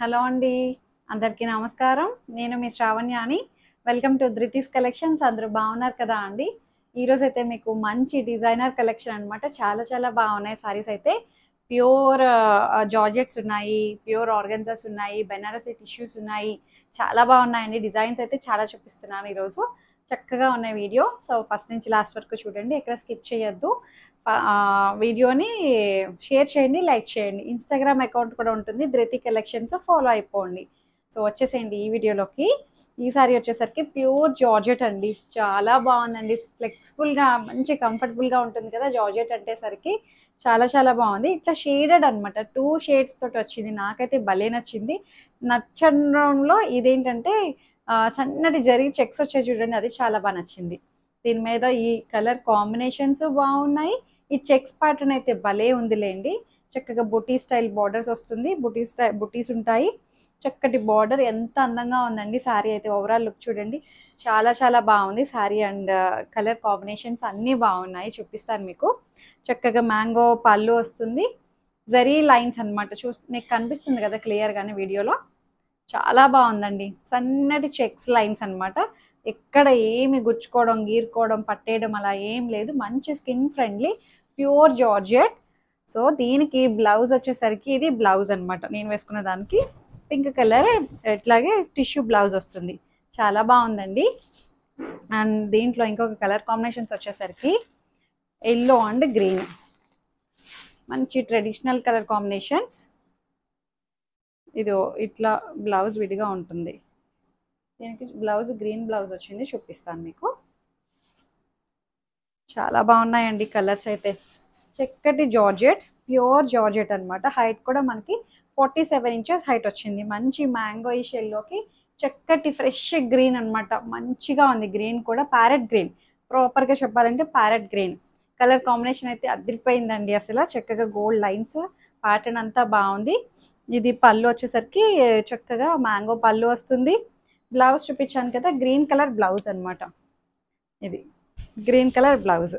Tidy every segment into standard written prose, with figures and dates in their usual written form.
Hello అండి. అందరికీ నమస్కారం. నేను మీ శ్రావణ్యాని. Welcome to Dhruti's collections. అందరూ బాగున్నారు కదా అండి? ఈరోజైతే మీకు మంచి డిజైనర్ కలెక్షన్ అనమాట. చాలా చాలా బాగున్నాయి సారీస్ అయితే. ప్యూర్ జార్జెట్స్ ఉన్నాయి, ప్యూర్ ఆర్గన్జాస్ ఉన్నాయి, బెనారసీ టిష్యూస్ ఉన్నాయి. చాలా బాగున్నాయండి. డిజైన్స్ అయితే చాలా చూపిస్తున్నాను ఈరోజు. చక్కగా ఉన్నాయి వీడియో. సో ఫస్ట్ నుంచి లాస్ట్ వరకు చూడండి, ఎక్కడ స్కిప్ చేయొద్దు. వీడియోని షేర్ చేయండి, లైక్ చేయండి. ఇన్స్టాగ్రామ్ అకౌంట్ కూడా ఉంటుంది, ధృతి కలెక్షన్స్, ఫాలో అయిపోండి. సో వచ్చేసేయండి ఈ వీడియోలోకి. ఈ సారీ వచ్చేసరికి ప్యూర్ జార్జెట్ అండి. చాలా బాగుందండి. ఫ్లెక్సిబుల్గా మంచి కంఫర్టబుల్గా ఉంటుంది కదా జార్జెట్ అంటే సరికి. చాలా చాలా బాగుంది. ఇట్లా షేడెడ్ అనమాట, 2 షేడ్స్ తోటి వచ్చింది. నాకైతే భలే నచ్చింది. నచ్చడంలో ఇదేంటంటే సన్నటి జరిగి చెక్స్ వచ్చాయి చూడండి, అది చాలా బాగా నచ్చింది. దీని మీద ఈ కలర్ కాంబినేషన్స్ బాగున్నాయి. ఈ చెక్స్ ప్యాటర్న్ అయితే భలే ఉందిలేండి. చక్కగా బుటీ స్టైల్ బార్డర్స్ వస్తుంది, బుటీస్ ఉంటాయి. చక్కటి బార్డర్, ఎంత అందంగా ఉందండి శారీ అయితే. ఓవరాల్ లుక్ చూడండి, చాలా చాలా బాగుంది శారీ. అండ్ కలర్ కాంబినేషన్స్ అన్నీ బాగున్నాయి, చూపిస్తాను మీకు. చక్కగా మ్యాంగో పళ్ళు వస్తుంది, జరీ లైన్స్ అనమాట. నీకు కనిపిస్తుంది కదా క్లియర్గానే వీడియోలో. చాలా బాగుందండి. సన్నటి చెక్స్ లైన్స్ అనమాట. ఎక్కడ ఏమి గుచ్చుకోవడం, గీరుకోవడం, పట్టేయడం అలా ఏం లేదు. మంచి skin friendly pure georgette. So దీనికి బ్లౌజ్ వచ్చేసరికి, ఇది బ్లౌజ్ అనమాట. నేను వేసుకున్న దానికి పింక్ కలర్ ఇట్లాగే టిష్యూ బ్లౌజ్ వస్తుంది. చాలా బాగుందండి. అండ్ దీంట్లో ఇంకొక కలర్ కాంబినేషన్స్ వచ్చేసరికి ఎల్లో అండ్ గ్రీన్, మంచి ట్రెడిషనల్ కలర్ కాంబినేషన్స్. ఇది ఇట్లా బ్లౌజ్ విడిగా ఉంటుంది. దీనికి బ్లౌజ్ గ్రీన్ బ్లౌజ్ వచ్చింది, చూపిస్తాను మీకు. చాలా బాగున్నాయండి కలర్స్ అయితే. చక్కటి జార్జెట్, ప్యూర్ జార్జెట్ అనమాట. హైట్ కూడా మనకి 47 ఇంచెస్ హైట్ వచ్చింది. మంచి మ్యాంగో ఈ షెల్లోకి చక్కటి ఫ్రెష్ గ్రీన్ అనమాట. మంచిగా ఉంది. గ్రీన్ కూడా ప్యారెట్ గ్రీన్, ప్రాపర్గా చెప్పాలంటే ప్యారెట్ గ్రీన్. కలర్ కాంబినేషన్ అయితే అదిరిపోయిందండి అసలు. చక్కగా గోల్డ్ లైన్స్, ప్యాటర్న్ అంతా బాగుంది. ఇది పళ్ళు వచ్చేసరికి చక్కగా మ్యాంగో పళ్ళు వస్తుంది. బ్లౌజ్ చూపించాను కదా, గ్రీన్ కలర్ బ్లౌజ్ అనమాట. ఇది గ్రీన్ కలర్ బ్లౌజ్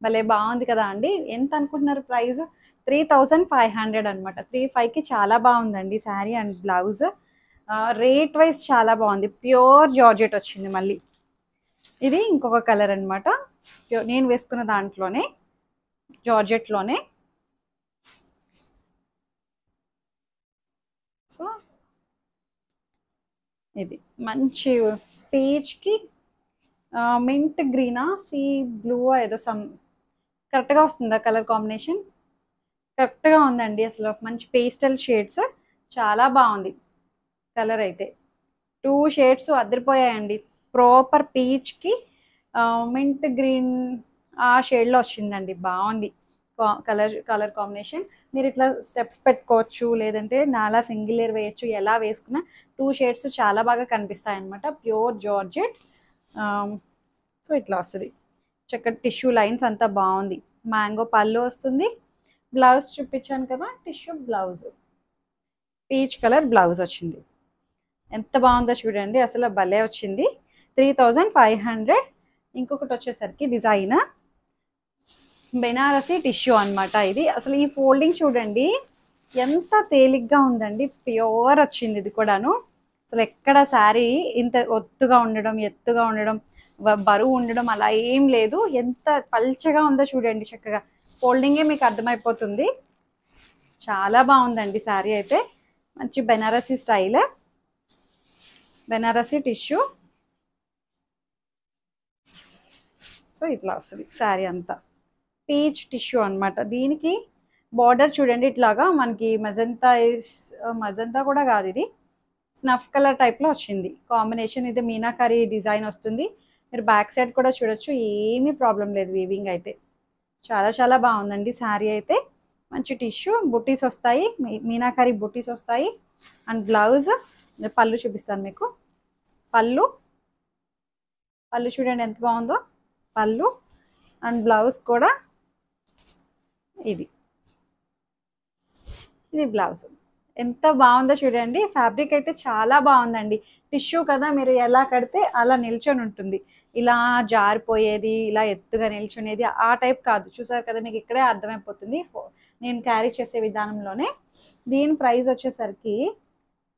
భలే బాగుంది కదా అండి. ఎంత అనుకుంటున్నారు ప్రైస్? 3500 అనమాట. 35కి చాలా బాగుందండి sari and blouse. Rate wise చాలా బాగుంది. ప్యూర్ జార్జెట్ వచ్చింది. మళ్ళీ ఇది ఇంకొక కలర్ అనమాట. నేను వేసుకున్న దాంట్లోనే జార్జెట్లోనే. సో ఇది మంచి పీచ్కి మింట్ గ్రీనా, సీ బ్లూ ఏదో సమ్, కరెక్ట్గా వస్తుందా కలర్ కాంబినేషన్? కరెక్ట్గా ఉందండి అసలు. మంచి పేస్టల్ షేడ్స్, చాలా బాగుంది కలర్ అయితే. 2 షేడ్స్ అదిరిపోయాయండి. ప్రాపర్ పీచ్కి మింట్ గ్రీన్ ఆ షేడ్లో వచ్చిందండి. బాగుంది కలర్ కాంబినేషన్. మీరు ఇట్లా స్టెప్స్ పెట్టుకోవచ్చు, లేదంటే నాలా సింగిల్ లేయర్ వేయచ్చు. ఎలా వేసుకున్నా 2 షేడ్స్ చాలా బాగా కనిపిస్తాయి అనమాట. Pure georgette. సో ఇట్లా వస్తుంది. చక్కటి టిష్యూ లైన్స్ అంతా బాగుంది. మ్యాంగో పళ్ళు వస్తుంది. బ్లౌజ్ చూపించాను కదా, tissue blouse, peach colour blouse వచ్చింది. ఎంత బాగుందో చూడండి అసలు, భలే వచ్చింది. 3500. ఇంకొకటి వచ్చేసరికి డిజైన్ బెనారసీ టిష్యూ అనమాట. ఇది అసలు ఈ ఫోల్డింగ్ చూడండి ఎంత తేలిగ్గా ఉందండి. ప్యూర్ వచ్చింది ఇది కూడాను. అసలు ఎక్కడ శారీ ఇంత ఒత్తుగా ఉండడం, ఎత్తుగా ఉండడం, బరువు ఉండడం అలా ఏం లేదు. ఎంత పల్చగా ఉందో చూడండి. చక్కగా ఫోల్డింగే మీకు అర్థమైపోతుంది. చాలా బాగుందండి శారీ అయితే. మంచి Banarasi style, Banarasi tissue. So ఇట్లా వస్తుంది శారీ అంతా. పీచ్ టిష్యూ అనమాట. దీనికి బార్డర్ చూడండి ఇట్లాగా మనకి మజంతా కూడా కాదు, ఇది స్నఫ్ కలర్ టైప్లో వచ్చింది కాంబినేషన్. ఇది మీనాకారి డిజైన్ వస్తుంది. మీరు బ్యాక్ సైడ్ కూడా చూడొచ్చు, ఏమీ ప్రాబ్లం లేదు. వీవింగ్ అయితే చాలా చాలా బాగుందండి శారీ అయితే. మంచి టిష్యూ, బుటీస్ వస్తాయి, మీనాకారి బుటీస్ వస్తాయి. అండ్ బ్లౌజ్, పళ్ళు చూపిస్తాను మీకు. పళ్ళు చూడండి ఎంత బాగుందో పళ్ళు. అండ్ బ్లౌజ్ కూడా ఇది బ్లౌజ్. ఎంత బాగుందో చూడండి. ఫ్యాబ్రిక్ అయితే చాలా బాగుందండి. టిష్యూ కదా, మీరు ఎలా కడితే అలా నిల్చొని ఉంటుంది. ఇలా జారిపోయేది, ఇలా ఎత్తుగా నిల్చునేది ఆ టైప్ కాదు. చూసారు కదా, మీకు ఇక్కడే అర్థమైపోతుంది నేను క్యారీ చేసే విధానంలోనే. దీని ప్రైస్ వచ్చేసరికి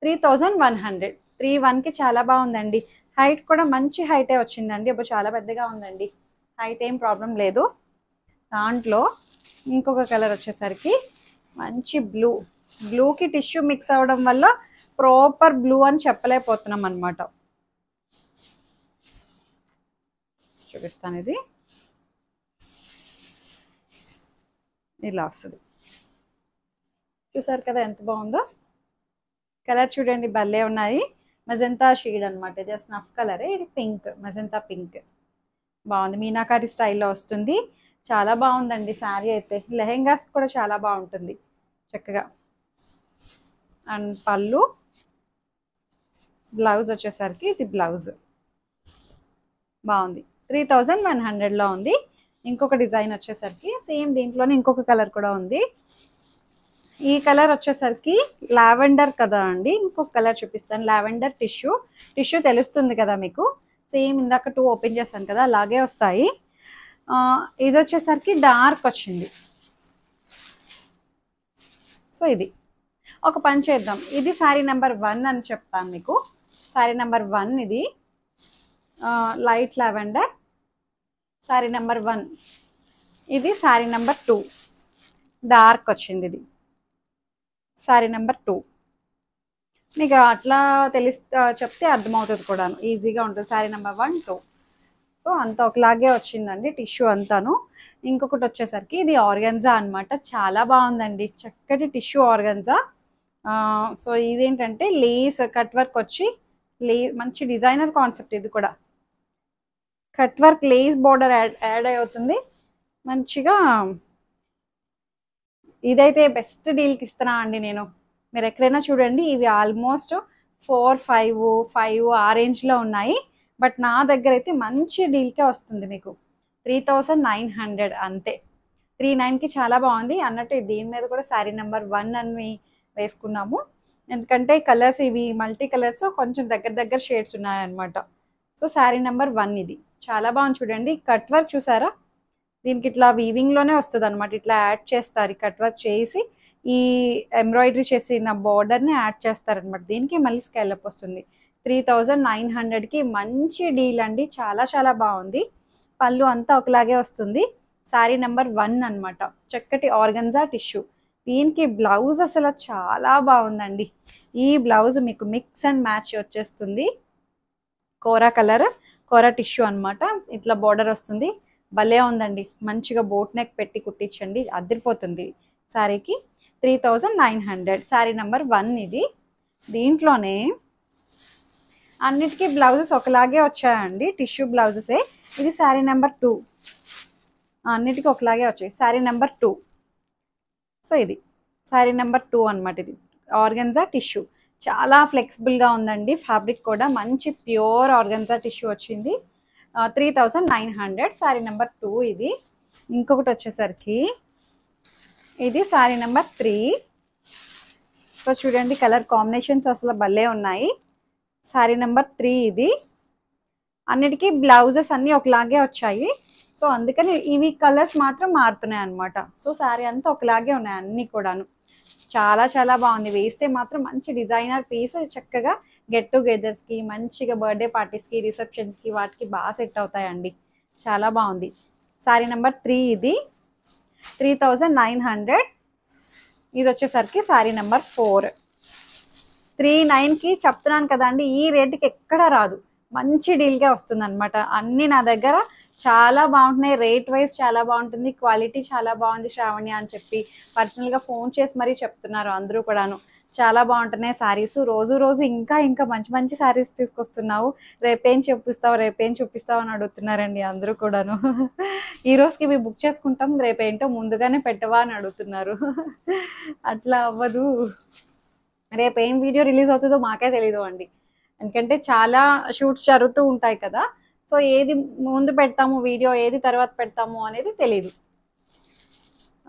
3100. 31కి చాలా బాగుందండి. హైట్ కూడా మంచి హైటే వచ్చిందండి. ఇప్పుడు చాలా పెద్దగా ఉందండి. హైట్ ఏం ప్రాబ్లం లేదు. దాంట్లో ఇంకొక కలర్ వచ్చేసరికి మంచి బ్లూకి టిష్యూ మిక్స్ అవ్వడం వల్ల ప్రాపర్ బ్లూ అని చెప్పలేకపోతున్నాం అనమాట. చూపిస్తాను, ఇది ఇలా వస్తుంది. చూసారు కదా ఎంత బాగుందో. కలర్ చూడండి, భలే ఉన్నాయి. మెజెంతా షేడ్ అనమాట. ఇది స్నఫ్ కలరే. ఇది పింక్, మెజెంతా పింక్. బాగుంది, మీనాకారి స్టైల్లో వస్తుంది. చాలా బాగుందండి శారీ అయితే. లెహెంగాస్ కూడా చాలా బాగుంటుంది చక్కగా. అండ్ పళ్ళు, బ్లౌజ్ వచ్చేసరికి ఇది బ్లౌజ్ బాగుంది. 3100లో ఉంది. ఇంకొక డిజైన్ వచ్చేసరికి సేమ్ దీంట్లోనే ఇంకొక కలర్ కూడా ఉంది. ఈ కలర్ వచ్చేసరికి లావెండర్ కదా అండి. ఇంకొక కలర్ చూపిస్తాను. లావెండర్ టిష్యూ తెలుస్తుంది కదా మీకు. సేమ్ ఇందాక 2 ఓపెన్ చేశాను కదా, అలాగే వస్తాయి. ఇది వచ్చేసరికి డార్క్ వచ్చింది. సో ఇది ఒక పని చేద్దాం. ఇది శారీ నెంబర్ 1 అని చెప్తాను మీకు. శారీ నెంబర్ 1 ఇది లైట్ లావెండర్. శారీ నెంబర్ 1 ఇది. శారీ నెంబర్ 2 డార్క్ వచ్చింది. ఇది శారీ నెంబర్ 2. మీకు అట్లా చెప్తే అర్థమవుతుంది కూడా, ఈజీగా ఉంటుంది. శారీ నెంబర్ 1, 2. సో అంతా ఒకలాగే వచ్చిందండి టిష్యూ అంతాను. ఇంకొకటి వచ్చేసరికి ఇది ఆర్గన్జా అనమాట. చాలా బాగుందండి, చక్కటి టిష్యూ ఆర్గన్జా. సో ఇదేంటంటే లేస్ కట్ వర్క్ వచ్చి మంచి డిజైనర్ కాన్సెప్ట్. ఇది కూడా cut work lace border add అవుతుంది మంచిగా. ఇదైతే బెస్ట్ డీల్కి ఇస్తున్నా అండి నేను. మీరు ఎక్కడైనా చూడండి, ఇవి ఆల్మోస్ట్ 4, 5 ఆ రేంజ్లో ఉన్నాయి. బట్ నా దగ్గర అయితే మంచి డీల్కే వస్తుంది మీకు. 3900 అంతే. 39కి చాలా బాగుంది అన్నట్టు. దీని మీద కూడా శారీ నెంబర్ 1 అని వేసుకున్నాము. ఎందుకంటే కలర్స్ ఇవి మల్టీ కలర్స్, కొంచెం దగ్గర షేడ్స్ ఉన్నాయన్నమాట. సో శారీ నెంబర్ 1 ఇది. చాలా బాగుంది చూడండి. కట్ వర్క్ చూసారా, దీనికి ఇట్లా వీవింగ్లోనే వస్తుంది అనమాట. ఇట్లా యాడ్ చేస్తారు, కట్ వర్క్ చేసి ఈ ఎంబ్రాయిడరీ చేసిన బార్డర్ని యాడ్ చేస్తారనమాట. దీనికి మళ్ళీ స్కేలప్ వస్తుంది. 3900కి మంచి డీల్ అండి. చాలా చాలా బాగుంది. పళ్ళు అంతా ఒకలాగే వస్తుంది. శారీ నెంబర్ 1 అనమాట. చక్కటి ఆర్గన్జా టిష్యూ. దీనికి బ్లౌజ్ అసలు చాలా బాగుందండి. ఈ బ్లౌజ్ మీకు మిక్స్ అండ్ మ్యాచ్ వచ్చేస్తుంది. కోరా టిష్యూ అనమాట. ఇట్లా బార్డర్ వస్తుంది. భలే ఉందండి. మంచిగా బోట్ నెక్ పెట్టి కుట్టించండి, అదిరిపోతుంది. శారీకి 3900. శారీ నెంబర్ 1 ఇది. దీంట్లోనే అన్నిటికీ బ్లౌజెస్ ఒకలాగే వచ్చాయండి, టిష్యూ బ్లౌజెసే. ఇది శారీ నెంబర్ 2. అన్నిటికీ ఒకలాగే వచ్చాయి. శారీ నెంబర్ 2. సో ఇది శారీ నెంబర్ 2 అనమాట. ఇది ఆర్గన్జా టిష్యూ. చాలా ఫ్లెక్సిబుల్గా ఉందండి. ఫ్యాబ్రిక్ కూడా మంచి ప్యూర్ ఆర్గన్జా టిష్యూ వచ్చింది. 3900. శారీ నెంబర్ 2 ఇది. ఇంకొకటి వచ్చేసరికి ఇది శారీ నెంబర్ 3. సో చూడండి, కలర్ కాంబినేషన్స్ అసలు భలే ఉన్నాయి. శారీ నెంబర్ 3 ఇది. అన్నిటికీ బ్లౌజెస్ అన్నీ ఒకలాగే వచ్చాయి. సో అందుకని ఇవి కలర్స్ మాత్రం మారుతున్నాయి అనమాట. సో శారీ అంతా ఒకలాగే ఉన్నాయి అన్నీ కూడాను. చాలా చాలా బాగుంది. వేస్తే మాత్రం మంచి డిజైనర్ పీస్. చక్కగా గెట్ టుగెదర్స్కి, మంచిగా బర్త్డే పార్టీస్కి, రిసెప్షన్స్కి, వాటికి బాగా సెట్ అవుతాయండి. చాలా బాగుంది. శారీ నెంబర్ 3 ఇది. 3900. ఇది వచ్చేసరికి శారీ నెంబర్ 4. 39కి చెప్తున్నాను కదండి, ఈ రేటుకి ఎక్కడా రాదు. మంచి డీల్గా వస్తుంది అనమాట. అన్నీ నా దగ్గర చాలా బాగుంటున్నాయి. రేట్ వైజ్ చాలా బాగుంటుంది, క్వాలిటీ చాలా బాగుంది శ్రావణి అని చెప్పి పర్సనల్గా ఫోన్ చేసి మరీ చెప్తున్నారు అందరూ కూడాను. చాలా బాగుంటున్నాయి శారీస్. రోజు ఇంకా మంచి మంచి శారీస్ తీసుకొస్తున్నావు, రేపేం చూపిస్తావు అని అడుగుతున్నారండి అందరూ కూడాను. ఈ రోజుకి ఇవి బుక్ చేసుకుంటాం, రేపేంటో ముందుగానే పెట్టవా అని అడుగుతున్నారు. అట్లా అవ్వదు. రేపు ఏం వీడియో రిలీజ్ అవుతుందో మాకే తెలీదు అండి. ఎందుకంటే చాలా షూట్స్ జరుగుతూ ఉంటాయి కదా. సో ఏది ముందు పెడతాము వీడియో, ఏది తర్వాత పెడతాము అనేది తెలీదు.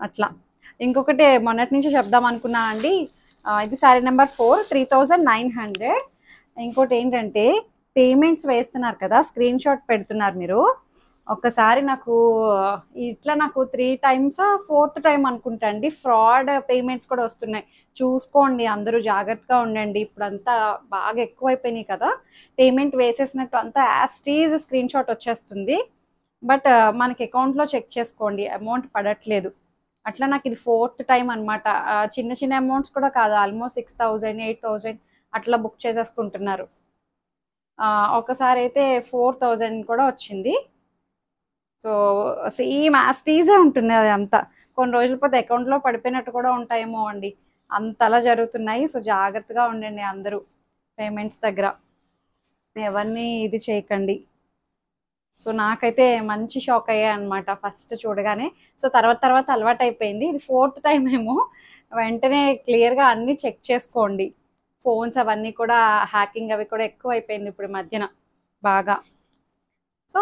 అట్లా ఇంకొకటి మొన్నటి నుంచి చెప్దాం అనుకున్నా అండి. ఇది శారీ నెంబర్ 4, 3900. ఇంకోటి ఏంటంటే పేమెంట్స్ వేస్తున్నారు కదా, స్క్రీన్ షాట్ పెడుతున్నారు మీరు. ఒక్కసారి నాకు ఇట్లా నాకు 3 టైమ్స్ 4th టైం అనుకుంటా అండి ఫ్రాడ్ పేమెంట్స్ కూడా వస్తున్నాయి. చూసుకోండి, అందరూ జాగ్రత్తగా ఉండండి. ఇప్పుడంతా బాగా ఎక్కువైపోయినాయి కదా, పేమెంట్ వేసేసినట్టు అంతా యాజ్ టీజ్ స్క్రీన్ షాట్ వచ్చేస్తుంది. బట్ మనకి అకౌంట్లో చెక్ చేసుకోండి, అమౌంట్ పడట్లేదు. అట్లా నాకు ఇది 4th టైం అనమాట. చిన్న చిన్న అమౌంట్స్ కూడా కాదు, ఆల్మోస్ట్ 6,000 8,000 అట్లా బుక్ చేసేసుకుంటున్నారు. ఒకసారి అయితే 4,000 కూడా వచ్చింది. సో సేమ్ యాస్టీజే ఉంటుంది అది అంతా. కొన్ని రోజుల పోతే అకౌంట్లో పడిపోయినట్టు కూడా ఉంటాయేమో అండి, అంతలా జరుగుతున్నాయి. సో జాగ్రత్తగా ఉండండి అందరూ పేమెంట్స్ దగ్గర, ఎవరిని ఇది చేయకండి. సో నాకైతే మంచి షాక్ అయ్యాయి అనమాట ఫస్ట్ చూడగానే. సో తర్వాత తర్వాత అలవాటు అయిపోయింది. ఇది 4th టైం ఏమో. వెంటనే క్లియర్గా అన్నీ చెక్ చేసుకోండి. ఫోన్స్ అవన్నీ కూడా హ్యాకింగ్ అవి కూడా ఎక్కువ అయిపోయింది ఇప్పుడు మధ్యన బాగా. సో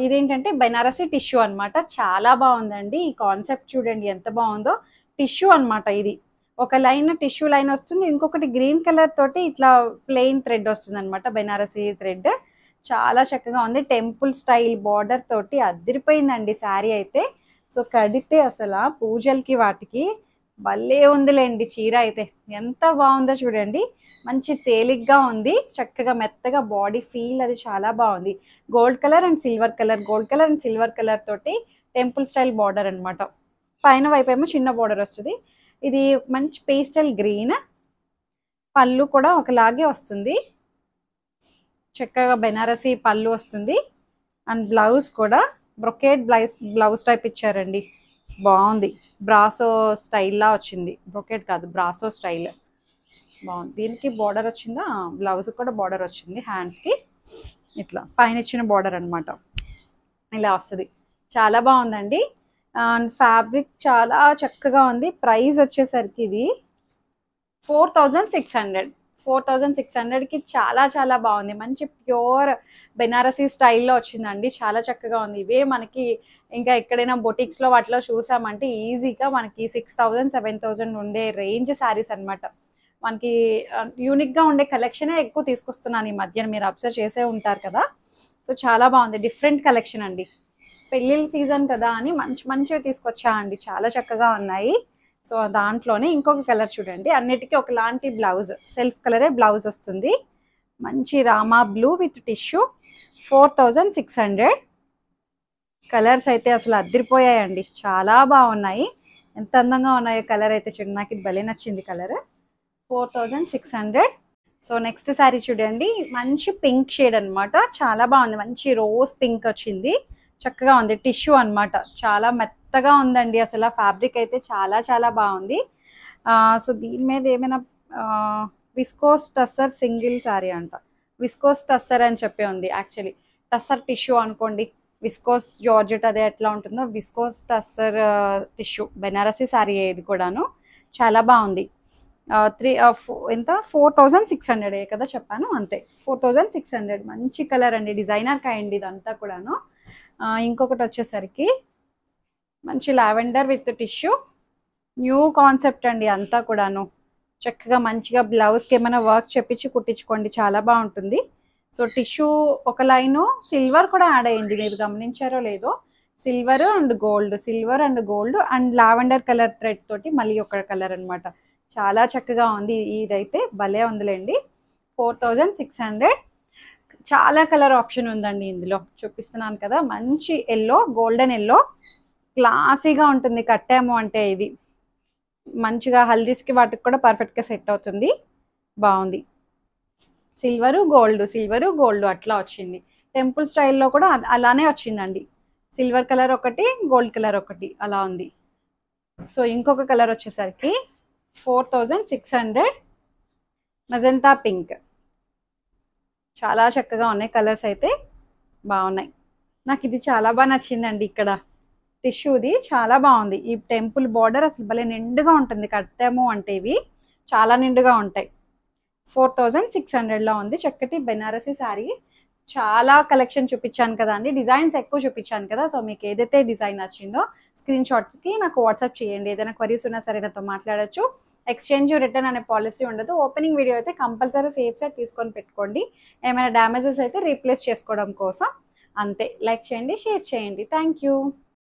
ఇదేంటంటే బెనారసీ టిష్యూ అనమాట. చాలా బాగుందండి ఈ కాన్సెప్ట్, చూడండి ఎంత బాగుందో. టిష్యూ అనమాట ఇది. ఒక లైన్ టిష్యూ లైన్ వస్తుంది, ఇంకొకటి గ్రీన్ కలర్ తోటి ఇట్లా ప్లెయిన్ థ్రెడ్ వస్తుంది అనమాట, బెనారసీ థ్రెడ్. చాలా చక్కగా ఉంది. టెంపుల్ స్టైల్ బార్డర్ తోటి అదిరిపోయిందండి శారీ అయితే. సో కడితే అసలు పూజలకి వాటికి భలే ఉందిలేండి చీర అయితే. ఎంత బాగుందో చూడండి, మంచి తేలిగ్గా ఉంది, చక్కగా మెత్తగా బాడీ ఫీల్ అది చాలా బాగుంది. Gold colour and silver colour, gold colour and silver colour తోటి టెంపుల్ స్టైల్ బార్డర్ అనమాట. పైన వైపు ఏమో చిన్న బార్డర్ వస్తుంది. ఇది మంచి పేస్టల్ గ్రీన్, పళ్ళు కూడా ఒకలాగే వస్తుంది, చక్కగా బెనారసీ పళ్ళు వస్తుంది. అండ్ బ్లౌజ్ కూడా బ్రొకేట్ బ్లౌజ్ టైప్ ఇచ్చారండి, బాగుంది. బ్రాసో స్టైల్లా వచ్చింది, బ్రొకేట్ కాదు బ్రాసో స్టైల్, బాగుంది. దీనికి బార్డర్ వచ్చిందా, బ్లౌజ్ కూడా బార్డర్ వచ్చింది హ్యాండ్స్కి, ఇట్లా పైన ఇచ్చిన బార్డర్ అనమాట, ఇలా వస్తుంది. చాలా బాగుందండి. అండ్ ఫ్యాబ్రిక్ చాలా చక్కగా ఉంది. ప్రైస్ వచ్చేసరికి ఇది 4,600. 4,600కి చాలా చాలా బాగుంది. మంచి ప్యూర్ బెనారసీ స్టైల్లో వచ్చిందండి, చాలా చక్కగా ఉంది. ఇవే మనకి ఇంకా ఎక్కడైనా బొటిక్స్లో వాటిలో చూసామంటే ఈజీగా మనకి 6,000 7,000 ఉండే రేంజ్ శారీస్ అనమాట. మనకి యూనిక్గా ఉండే కలెక్షనే ఎక్కువ తీసుకొస్తున్నాను ఈ మధ్యన, మీరు అబ్జర్వ్ చేసే ఉంటారు కదా. సో చాలా బాగుంది, డిఫరెంట్ కలెక్షన్ అండి. పెళ్ళిళ్ళ సీజన్ కదా అని మంచి మంచిగా తీసుకొచ్చా అండి, చాలా చక్కగా ఉన్నాయి. సో దాంట్లోనే ఇంకొక కలర్ చూడండి, అన్నిటికీ ఒకలాంటి బ్లౌజ్, సెల్ఫ్ కలరే బ్లౌజ్ వస్తుంది. మంచి Rama blue with tissue, 4,600. Colours అయితే అసలు అద్దరిపోయాయండి, చాలా బాగున్నాయి. ఎంత అందంగా ఉన్నాయో కలర్ అయితే చూడండి, నాకు ఇది భలే నచ్చింది కలర్. 4,600. సో నెక్స్ట్ శారీ చూడండి, మంచి పింక్ షేడ్ అనమాట, చాలా బాగుంది. మంచి రోజ్ పింక్ వచ్చింది, చక్కగా ఉంది. టిష్యూ అనమాట, చాలా మెత్తగా ఉందండి అసలు. ఫ్యాబ్రిక్ అయితే చాలా చాలా బాగుంది. సో దీని మీద ఏమైనా విస్కోస్ టస్సర్ సింగిల్ శారీ అంట, విస్కోస్ టస్సర్ అని చెప్పి ఉంది. యాక్చువల్లీ టస్సర్ టిష్యూ అనుకోండి, విస్కోస్ జార్జెట్ అదే ఎట్లా ఉంటుందో విస్కోస్ టస్సర్ టిష్యూ బెనారసీ శారీ ఇది కూడాను, చాలా బాగుంది. ఎంత 4,600 కదా చెప్పాను, అంతే 4,600. మంచి కలర్ అండి, డిజైనర్ కైండ్ ఇదంతా కూడాను. ఇంకొకటి వచ్చేసరికి మంచి lavender with tissue, new concept అండి అంతా కూడాను. చక్కగా మంచిగా బ్లౌజ్కి ఏమైనా వర్క్ చెప్పించి కుట్టించుకోండి, చాలా బాగుంటుంది. సో టిష్యూ ఒక లైను సిల్వర్ కూడా యాడ్ అయ్యింది, మీరు గమనించారో లేదో. Silver and gold, silver and gold and lavender colour thread తోటి మళ్ళీ ఒక కలర్ అనమాట. చాలా చక్కగా ఉంది, ఇదైతే భలే ఉందిలేండి. 4,600. చాలా కలర్ ఆప్షన్ ఉందండి ఇందులో, చూపిస్తున్నాను కదా. మంచి ఎల్లో, గోల్డెన్ ఎల్లో, క్లాసీగా ఉంటుంది. కట్టాము అంటే ఇది మంచిగా హల్దీస్కి వాటికి కూడా పర్ఫెక్ట్గా సెట్ అవుతుంది, బాగుంది. సిల్వరు గోల్డ్, సిల్వరు గోల్డ్ అట్లా వచ్చింది. టెంపుల్ స్టైల్లో కూడా అలానే వచ్చిందండి, సిల్వర్ కలర్ ఒకటి, గోల్డ్ కలర్ ఒకటి అలా ఉంది. సో ఇంకొక కలర్ వచ్చేసరికి 4,600, మజంతా పింక్. చాలా చక్కగా ఉన్నాయి కలర్స్ అయితే, బాగున్నాయి. నాకు ఇది చాలా బాగా నచ్చిందండి. ఇక్కడ టిష్యూది చాలా బాగుంది. ఈ టెంపుల్ బార్డర్ అసలు భలే నిండుగా ఉంటుంది, కట్టాము అంటే ఇవి చాలా నిండుగా ఉంటాయి. 4,600లో ఉంది, చక్కటి బెనారసీ శారీ. చాలా కలెక్షన్ చూపించాను కదా అండి, డిజైన్స్ ఎక్కువ చూపించాను కదా. సో మీకు ఏదైతే డిజైన్ నచ్చిందో స్క్రీన్ షాట్స్కి నాకు వాట్సాప్ చేయండి. ఏదైనా క్వరీస్ ఉన్నా సరే నాతో మాట్లాడచ్చు. ఎక్స్చేంజ్ రిటర్న్ అనే పాలసీ ఉండదు. ఓపెనింగ్ వీడియో అయితే కంపల్సరీ సేఫ్ సైడ్ తీసుకొని పెట్టుకోండి. ఏమైనా డ్యామేజెస్ అయితే రీప్లేస్ చేసుకోవడం కోసం. అంతే. లైక్ చేయండి, షేర్ చేయండి. Thank you.